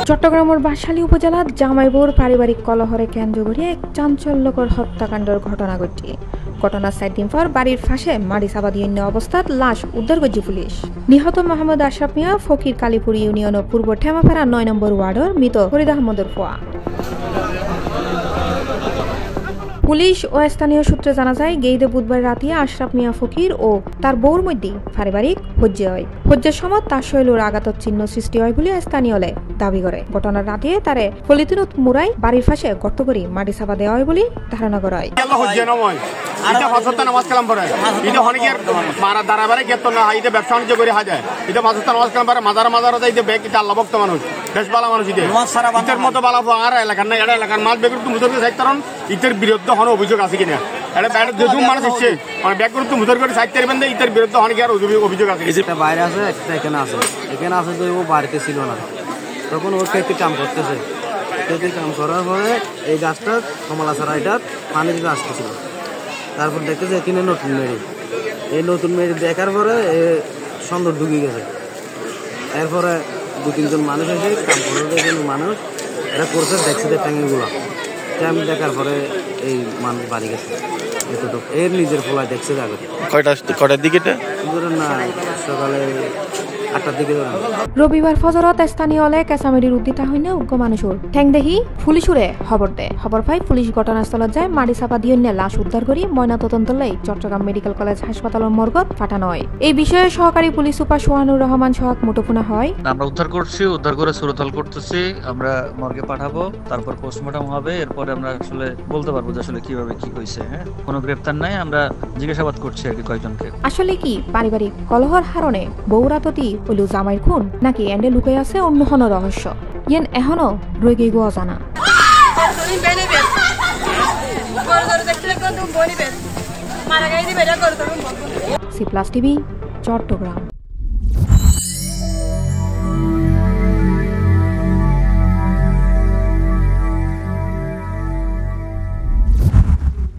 চট্টগ্রামের বাঁশখালী উপজেলার জামাইপুর পারিবারিক কলহরে কেন্দ্র করে এক চাঞ্চল্যকর হত্যাকাণ্ডের ঘটনা ঘটে। ঘটনার 4 দিন পর বাড়ির পাশে মাটি চাপা দিয়ে অবস্থাত লাশ উদ্ধার করছে পুলিশ। নিহত মোহাম্মদ আশরাফ মিয়া ফকির কালীপুর ইউনিয়ন পূর্ব ঠেমাপাড়া 9 নম্বর ওয়ার্ডের মৃত ফরিদ আহমদের ফুয়া। পুলিশ ও স্থানীয় সূত্রে জানা যায়, গেইদে বুধবার রাতে আশরাফ মিয়া ফকির ও তার বউর মধ্যে পারিবারিক হজ্জে হয়। হজ্জের সময় তার শৈলের আঘাত চিহ্ন সৃষ্টি হয় বলে স্থানীয়লে দাবি করে। ঘটনার রাতে তারে পলিথিনত মুড়াই বাড়ির পাশে গর্ত করে মাটি চাপা দেওয়া হয় বলে ধারণা করা হয়। ব্যবসা বাণিজ্য করে হাজার এটা নামাজ কালাম পারে মাজার ব্যাগ এটা আল্লাহ ভক্ত মানুষ বেশ ভালো মানুষ ইটের মতো ভালো আর এলাকার না এটা এলাকার মাছ বেগুর তো মুদর করে কারণ ইটের বিরুদ্ধে হন অভিযোগ আছে কিনা এটা যেসব মানুষ এসছে মানে ব্যাগ করে তো মুদর করে সাইড করবেন না ইটের বিরুদ্ধে হন কি আর অভিযোগ আছে। বাইরে আছে একটা এখানে আছে তো ও বাড়িতে ছিল না, তখন ও খেতে কাম করতেছে। খেতে কাম করার পরে এই গাছটা কমলা ছাড়া এটা পানি দিতে আসতেছিল। তারপর দেখতেছে এখানে নতুন মেয়ে, এই নতুন মেয়ে দেখার পরে সুন্দর ঢুকে গেছে। এরপরে 2-3 মানুষ এসে কাম করে মানুষ এটা করছে, দেখছে ট্যাঙ্গিগুলো ট্যাঙ্ক দেখার পরে এই মানুষ বাড়ি গেছে। এতটুকু এর নিজের ফলায় দেখছে আগে। কয়টার দিকে না সকালে 8টার দিকে। রবিবার ফজরত স্থানীয় হলে কেঁচামেরির উদ্দিতা হইনে উগ্র মানুষের ঠ্যাং দেখি পুলিশুরে খবর দেয়। খবর পাই পুলিশ ঘটনাস্থলত যায়, মাটি চাপা দিয়ে লাশ উদ্ধার করি ময়নাতদন্ত লাই চট্টগ্রাম মেডিকেল কলেজ হাসপাতালের মর্গত পাঠানো হয়। এই বিষয়ে সহকারী পুলিশ সুপার সোহানুর রহমান সোহাগ মুঠোফোনা হয়। আমরা উদ্ধার করে সুরতহাল করতেছি, আমরা মর্গে পাঠাবো, তারপর পোস্টমর্টম হবে। এরপরে আমরা আসলে বলতে পারবো যে আসলে কিভাবে কি হয়েছে। কোনো গ্রেপ্তার নাই, আমরা জিজ্ঞাসাবাদ করছি আর কি কয়েকজনকে। আসলে কি পারিবারিক কলহর হারণে বৌরাততি হইল জামাইর খুন নাকি এন্ডে লুকে আছে অন্য কোনো রহস্য, ইয়েন এখনো রয়ে গিয়ে জানা। C plus TV, Chittagong.